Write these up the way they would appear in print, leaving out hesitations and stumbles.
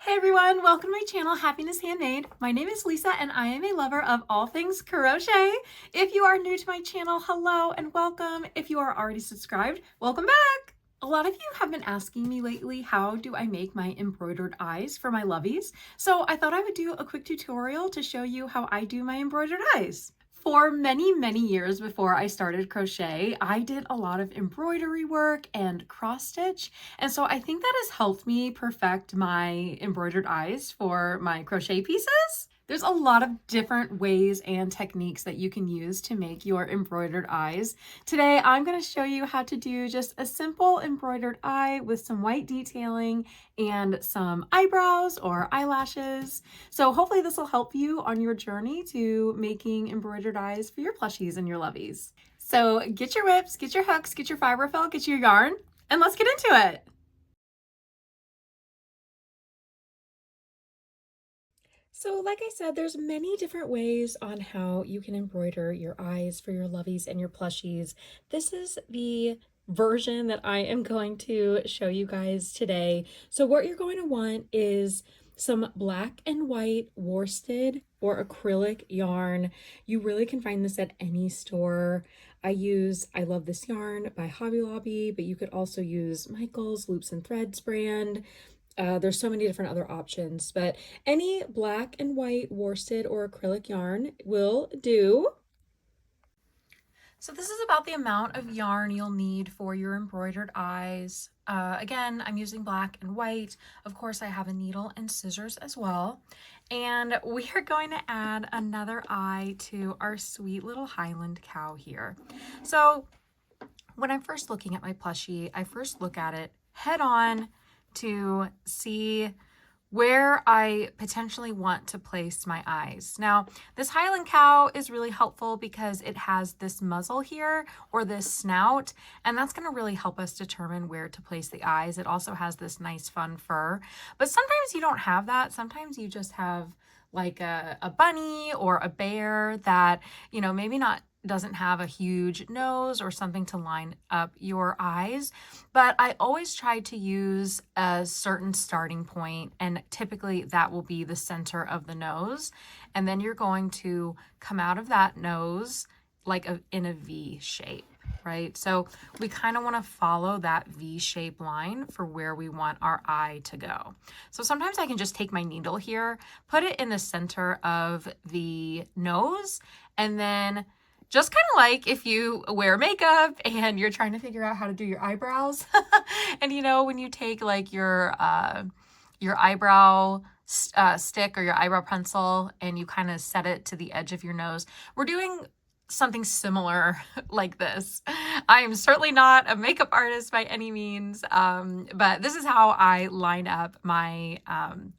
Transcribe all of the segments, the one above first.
Hey everyone, welcome to my channel, Happiness Handmade. My name is Lisa and I am a lover of all things crochet. If you are new to my channel, hello and welcome. If you are already subscribed, welcome back. A lot of you have been asking me lately, how do I make my embroidered eyes for my lovies? So I thought I would do a quick tutorial to show you how I do my embroidered eyes. For many years before I started crochet, I did a lot of embroidery work and cross stitch. And so I think that has helped me perfect my embroidered eyes for my crochet pieces. There's a lot of different ways and techniques that you can use to make your embroidered eyes. Today, I'm going to show you how to do just a simple embroidered eye with some white detailing and some eyebrows or eyelashes. So hopefully this will help you on your journey to making embroidered eyes for your plushies and your lovies. So get your whips, get your hooks, get your fiberfill, get your yarn, and let's get into it. So like I said, there's many different ways on how you can embroider your eyes for your lovies and your plushies. This is the version that I am going to show you guys today. So what you're going to want is some black and white worsted or acrylic yarn. You really can find this at any store. I love this yarn by Hobby Lobby, but you could also use Michael's Loops and Threads brand. There's so many different other options, but any black and white worsted or acrylic yarn will do. So this is about the amount of yarn you'll need for your embroidered eyes. Again, I'm using black and white. Of course, I have a needle and scissors as well. And we are going to add another eye to our sweet little Highland cow here. So when I'm first looking at my plushie, I first look at it head on to see where I potentially want to place my eyes. Now, this Highland cow is really helpful because it has this muzzle here or this snout, and that's going to really help us determine where to place the eyes. It also has this nice fun fur, but sometimes you don't have that. Sometimes you just have like a bunny or a bear that, you know, maybe not doesn't have a huge nose or something to line up your eyes, but I always try to use a certain starting point, and typically that will be the center of the nose, and then you're going to come out of that nose like in a V shape, right? So we kind of want to follow that V-shape line for where we want our eye to go. So sometimes I can just take my needle here, put it in the center of the nose, and then just kind of like if you wear makeup and you're trying to figure out how to do your eyebrows. And you know, when you take like your eyebrow stick or your eyebrow pencil and you kind of set it to the edge of your nose, we're doing something similar like this. I am certainly not a makeup artist by any means, but this is how I line up my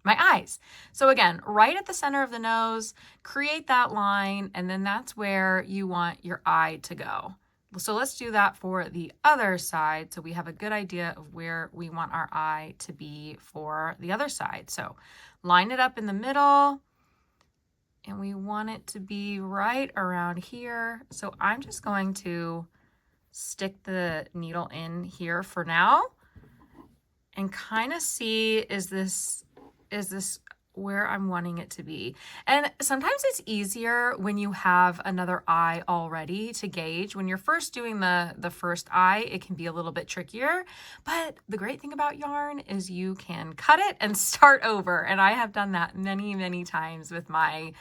my eyes. So again, right at the center of the nose, create that line, and then that's where you want your eye to go. So let's do that for the other side so we have a good idea of where we want our eye to be for the other side. So line it up in the middle, and we want it to be right around here. So I'm just going to stick the needle in here for now and kind of see, is this where I'm wanting it to be? And sometimes it's easier when you have another eye already to gauge. When you're first doing the first eye, it can be a little bit trickier, but the great thing about yarn is you can cut it and start over. And I have done that many times with my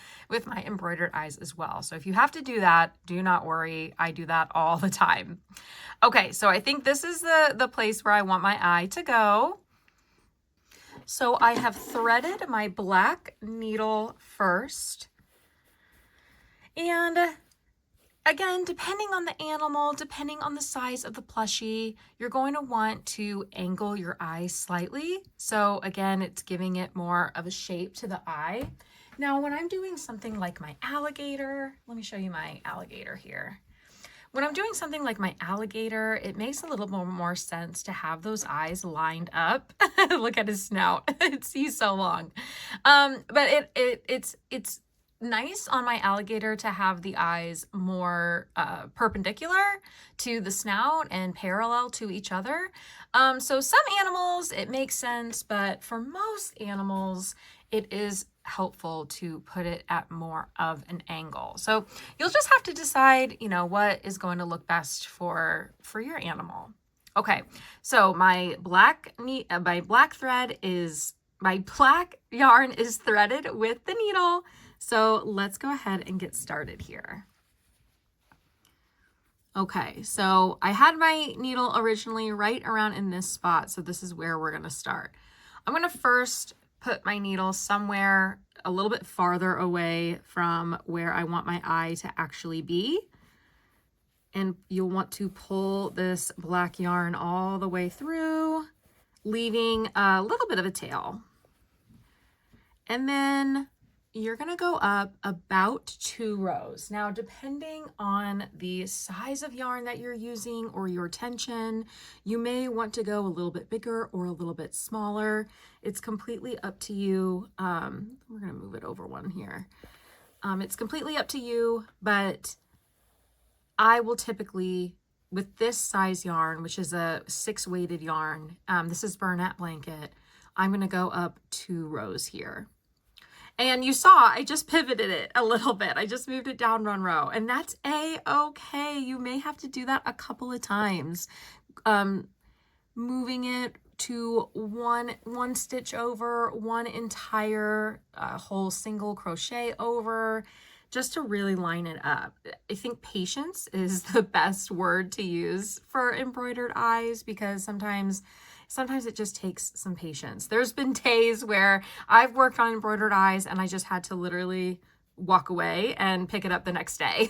embroidered eyes as well. So if you have to do that, do not worry. I do that all the time. Okay, so I think this is the place where I want my eye to go. So I have threaded my black needle first. And again, depending on the animal, depending on the size of the plushie, you're going to want to angle your eye slightly. So again, it's giving it more of a shape to the eye. Now, when I'm doing something like my alligator, let me show you my alligator here. When I'm doing something like my alligator, it makes a little more sense to have those eyes lined up. Look at his snout. He's so long. But it's nice on my alligator to have the eyes more perpendicular to the snout and parallel to each other. So some animals, it makes sense, but for most animals, it is helpful to put it at more of an angle. So you'll just have to decide, you know, what is going to look best for your animal. Okay, so my black yarn is threaded with the needle. So let's go ahead and get started here. Okay, so I had my needle originally right around in this spot, so this is where we're gonna start. I'm gonna first put my needle somewhere a little bit farther away from where I want my eye to actually be. And you'll want to pull this black yarn all the way through, leaving a little bit of a tail. And then you're gonna go up about 2 rows. Now, depending on the size of yarn that you're using or your tension, you may want to go a little bit bigger or a little bit smaller. It's completely up to you. We're gonna move it over one here. It's completely up to you, but I will typically, with this size yarn, which is a 6 weighted yarn, this is Burnette Blanket, I'm gonna go up 2 rows here. And you saw, I just pivoted it a little bit. I just moved it down 1 row, and that's a-okay. You may have to do that a couple of times. Moving it to one stitch over, one entire whole single crochet over, just to really line it up. I think patience is the best word to use for embroidered eyes, because sometimes it just takes some patience. There's been days where I've worked on embroidered eyes and I just had to literally walk away and pick it up the next day.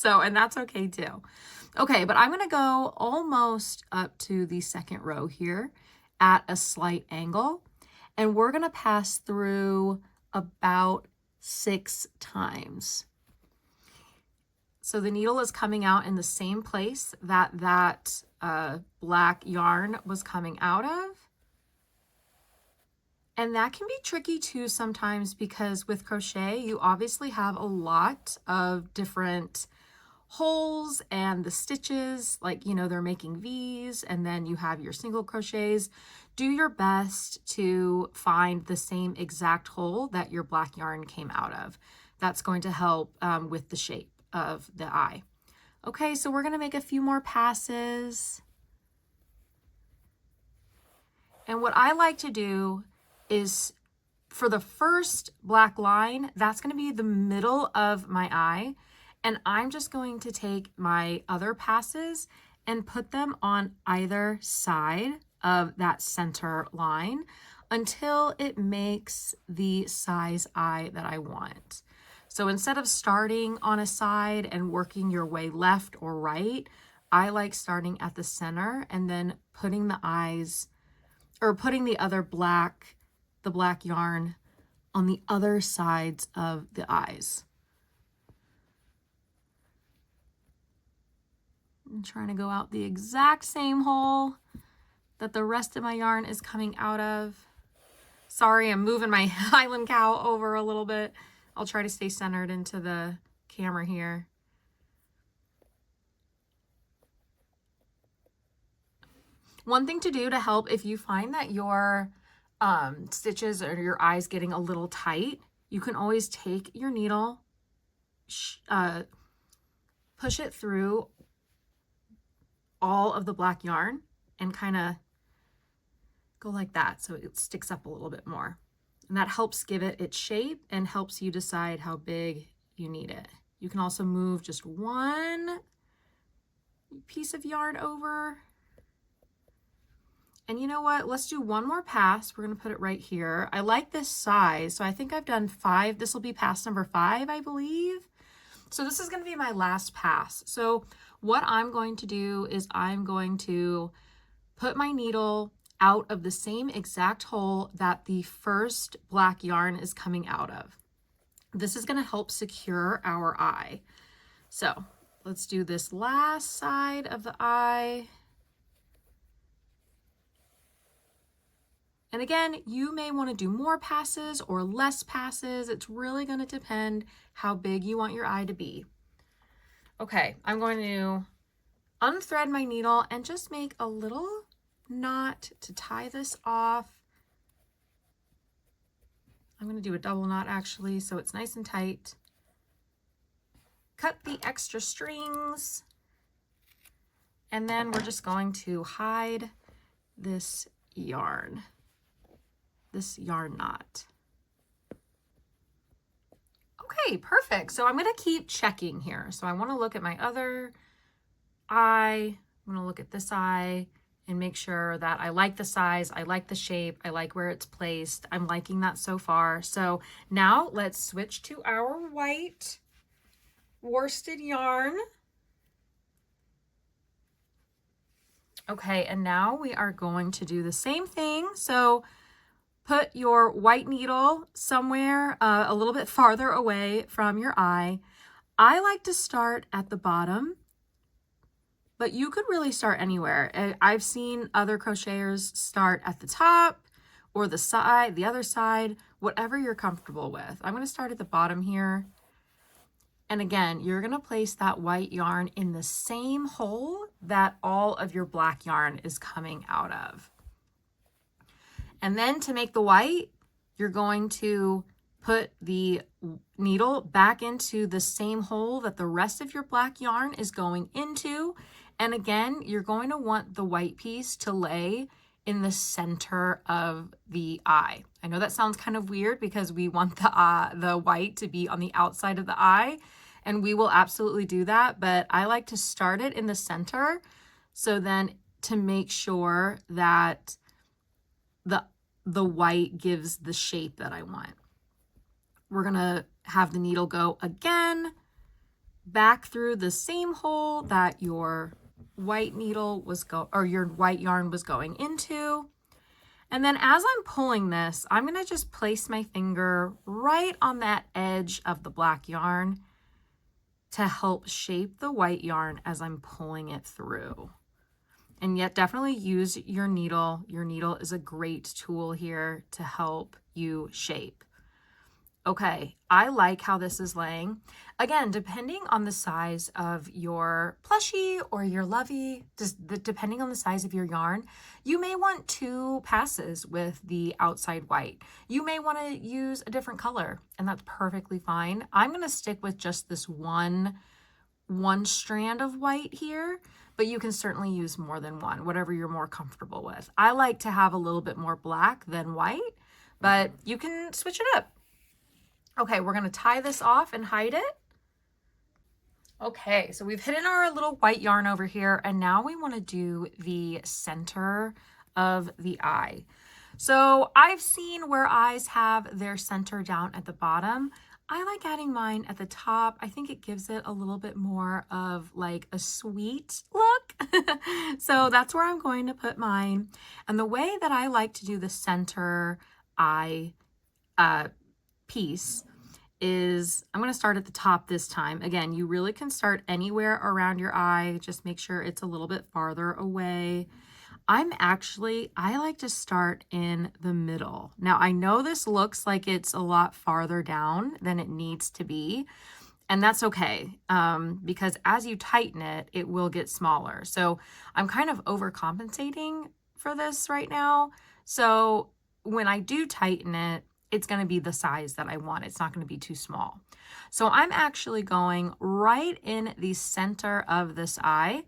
And that's okay too. Okay, but I'm gonna go almost up to the 2nd row here at a slight angle, and we're gonna pass through about 6 times. So the needle is coming out in the same place that black yarn was coming out of. And that can be tricky too sometimes, because with crochet, you obviously have a lot of different holes and the stitches, like, you know, they're making V's, and then you have your single crochets. Do your best to find the same exact hole that your black yarn came out of. That's going to help with the shape of the eye. Okay, so we're gonna make a few more passes. And what I like to do is, for the first black line, that's gonna be the middle of my eye. And I'm just going to take my other passes and put them on either side of that center line until it makes the size eye that I want. So instead of starting on a side and working your way left or right, I like starting at the center and then putting the eyes, or putting the black yarn on the other sides of the eyes. I'm trying to go out the exact same hole that the rest of my yarn is coming out of. Sorry, I'm moving my Highland cow over a little bit. I'll try to stay centered into the camera here. One thing to do to help if you find that your stitches or your eyes getting a little tight, you can always take your needle, push it through all of the black yarn and kind of go like that so it sticks up a little bit more. And that helps give it its shape and helps you decide how big you need it. You can also move just one piece of yarn over. And you know what? Let's do one more pass. We're going to put it right here. I like this size, so I think I've done 5. This will be pass number 5, I believe. So this is going to be my last pass. So what I'm going to do is I'm going to put my needle out of the same exact hole that the first black yarn is coming out of. This is going to help secure our eye. So let's do this last side of the eye. And again, you may want to do more passes or less passes. It's really going to depend how big you want your eye to be. Okay, I'm going to unthread my needle and just make a little knot to tie this off. I'm going to do a double knot actually, so it's nice and tight. Cut the extra strings, and then we're just going to hide this yarn knot. Okay, perfect. So I'm going to keep checking here. So I want to look at my other eye. I'm going to look at this eye and make sure that I like the size, I like the shape, I like where it's placed. I'm liking that so far. So now let's switch to our white worsted yarn. Okay, and now we are going to do the same thing. So put your white needle somewhere a little bit farther away from your eye. I like to start at the bottom, but you could really start anywhere. I've seen other crocheters start at the top or the side, the other side, whatever you're comfortable with. I'm going to start at the bottom here. And again, you're going to place that white yarn in the same hole that all of your black yarn is coming out of. And then to make the white, you're going to put the needle back into the same hole that the rest of your black yarn is going into. And again, you're going to want the white piece to lay in the center of the eye. I know that sounds kind of weird because we want the white to be on the outside of the eye, and we will absolutely do that, but I like to start it in the center, so then to make sure that the white gives the shape that I want. We're gonna have the needle go again back through the same hole that your white needle was your white yarn was going into. And then as I'm pulling this, I'm gonna just place my finger right on that edge of the black yarn to help shape the white yarn as I'm pulling it through. And yet definitely use your needle. Your needle is a great tool here to help you shape. Okay, I like how this is laying. Again, depending on the size of your plushie or your lovey, depending on the size of your yarn, you may want 2 passes with the outside white. You may want to use a different color, and that's perfectly fine. I'm going to stick with just this one strand of white here, but you can certainly use more than one, whatever you're more comfortable with. I like to have a little bit more black than white, but you can switch it up. Okay, we're going to tie this off and hide it. Okay, so we've hidden our little white yarn over here, and now we want to do the center of the eye. So I've seen where eyes have their center down at the bottom. I like adding mine at the top. I think it gives it a little bit more of like a sweet look. So that's where I'm going to put mine. And the way that I like to do the center eye piece is I'm going to start at the top this time. Again, you really can start anywhere around your eye. Just make sure it's a little bit farther away. I like to start in the middle. Now, I know this looks like it's a lot farther down than it needs to be, and that's okay, because as you tighten it, it will get smaller. So I'm kind of overcompensating for this right now. So when I do tighten it, it's going to be the size that I want. It's not going to be too small. So I'm actually going right in the center of this eye.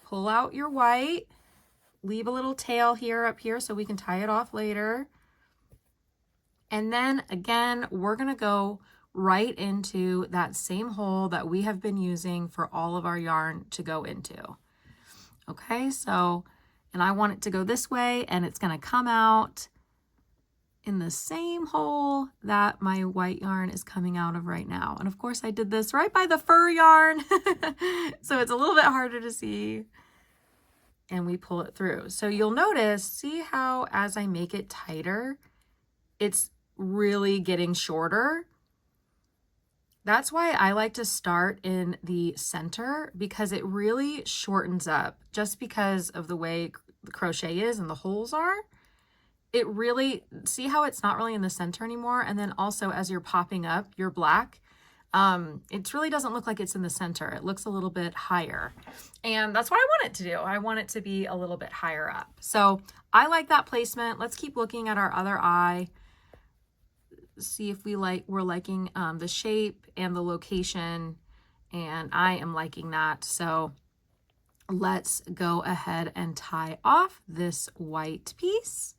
Pull out your white. Leave a little tail here up here so we can tie it off later. And then again, we're going to go right into that same hole that we have been using for all of our yarn to go into. Okay, so, and I want it to go this way, and it's going to come out in the same hole that my white yarn is coming out of right now. And of course I did this right by the fur yarn, so it's a little bit harder to see. And we pull it through. So you'll notice, see how as I make it tighter, it's really getting shorter. That's why I like to start in the center, because it really shortens up just because of the way the crochet is and the holes are. it really, see how it's not really in the center anymore? And then also as you're popping up your black, it really doesn't look like it's in the center. It looks a little bit higher. And that's what I want it to do. I want it to be a little bit higher up. So I like that placement. Let's keep looking at our other eye. See if we're liking the shape and the location. And I am liking that. So let's go ahead and tie off this white piece.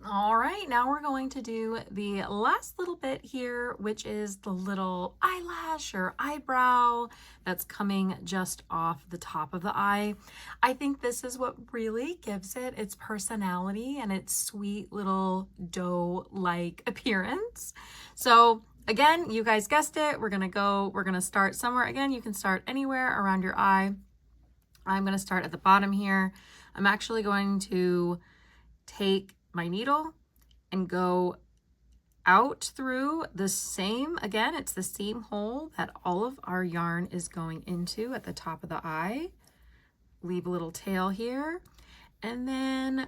All right, now we're going to do the last little bit here, which is the little eyelash or eyebrow that's coming just off the top of the eye. I think this is what really gives it its personality and its sweet little doe-like appearance. So again, you guys guessed it. We're gonna start somewhere. Again, you can start anywhere around your eye. I'm gonna start at the bottom here. I'm actually going to take my needle and go out through the same, again, it's the same hole that all of our yarn is going into at the top of the eye. Leave a little tail here. And then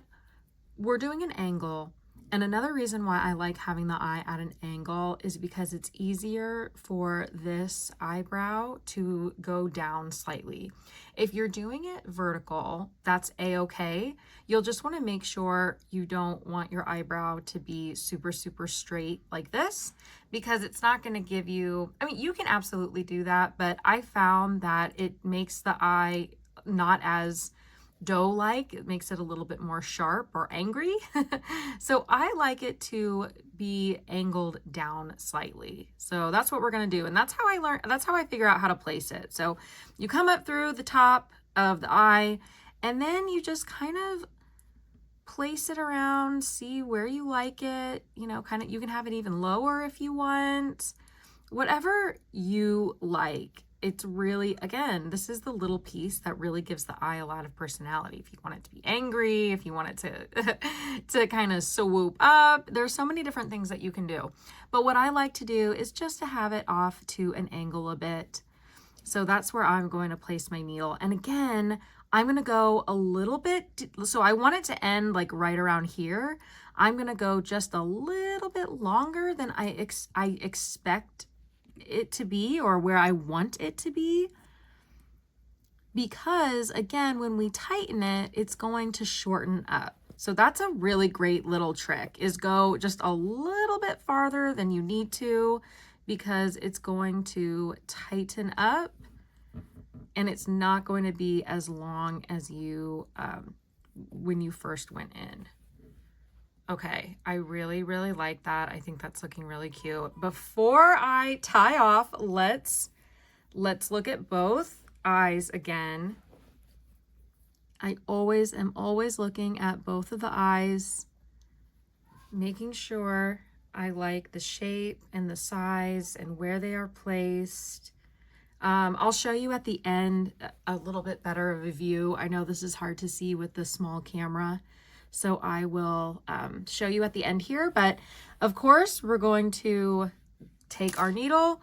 we're doing an angle. And another reason why I like having the eye at an angle is because it's easier for this eyebrow to go down slightly. If you're doing it vertical, that's a-okay. You'll just want to make sure you don't want your eyebrow to be super, super straight like this, because it's not going to give you, I mean, you can absolutely do that, but I found that it makes the eye not as doe-like. It makes it a little bit more sharp or angry. So I like it to be angled down slightly. So that's what we're going to do. And that's how I figure out how to place it. So you come up through the top of the eye, and then you just kind of place it around, see where you like it, you know, kind of, you can have it even lower if you want, whatever you like. It's really, again, this is the little piece that really gives the eye a lot of personality. If you want it to be angry, if you want it to, to kind of swoop up, there's so many different things that you can do. But what I like to do is just to have it off to an angle a bit. So that's where I'm going to place my needle. And again, I'm going to go a little bit, so I want it to end like right around here. I'm going to go just a little bit longer than I expect it to be, or where I want it to be, because again, when we tighten it, it's going to shorten up. So that's a really great little trick, is go just a little bit farther than you need to, because it's going to tighten up and it's not going to be as long as you when you first went in. Okay, I really, really like that. I think that's looking really cute. Before I tie off, let's look at both eyes again. I am always looking at both of the eyes, making sure I like the shape and the size and where they are placed. I'll show you at the end a little bit better of a view. I know this is hard to see with the small camera, so I will show you at the end here. But of course, we're going to take our needle,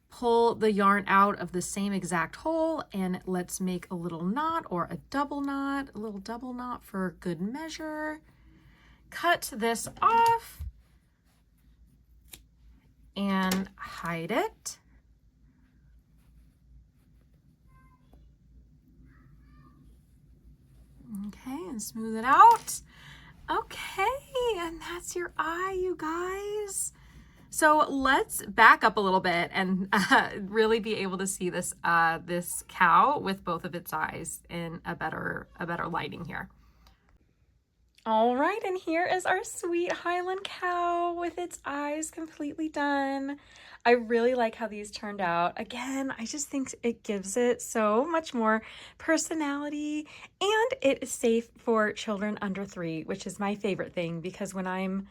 pull the yarn out of the same exact hole, and let's make a little knot or a little double knot for good measure. Cut this off and hide it. Okay, and smooth it out. Okay, and that's your eye, you guys. So let's back up a little bit and really be able to see this this cow with both of its eyes in a better lighting here. All right, and here is our sweet Highland cow with its eyes completely done. I really like how these turned out. Again, I just think it gives it so much more personality, and it is safe for children under 3, which is my favorite thing, because when I'm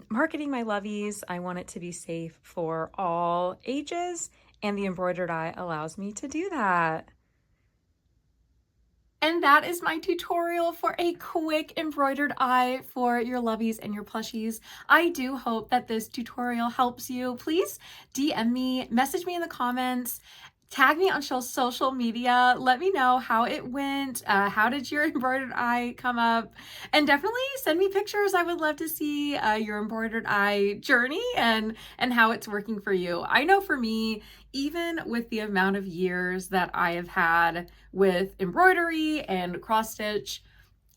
marketing my lovies, I want it to be safe for all ages, and the embroidered eye allows me to do that. And that is my tutorial for a quick embroidered eye for your lovies and your plushies. I do hope that this tutorial helps you. Please DM me, message me in the comments. Tag me on social media. Let me know how it went. How did your embroidered eye come up? And definitely send me pictures. I would love to see your embroidered eye journey and how it's working for you. I know for me, even with the amount of years that I have had with embroidery and cross stitch,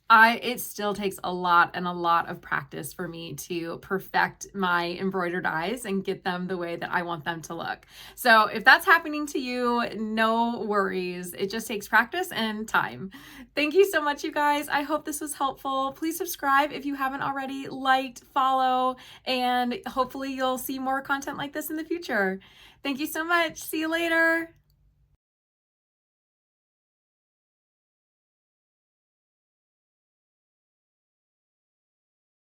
it still takes a lot of practice for me to perfect my embroidered eyes and get them the way that I want them to look. So if that's happening to you, no worries. It just takes practice and time. Thank you so much, you guys. I hope this was helpful. Please subscribe if you haven't already, liked, follow, and hopefully you'll see more content like this in the future. Thank you so much. See you later.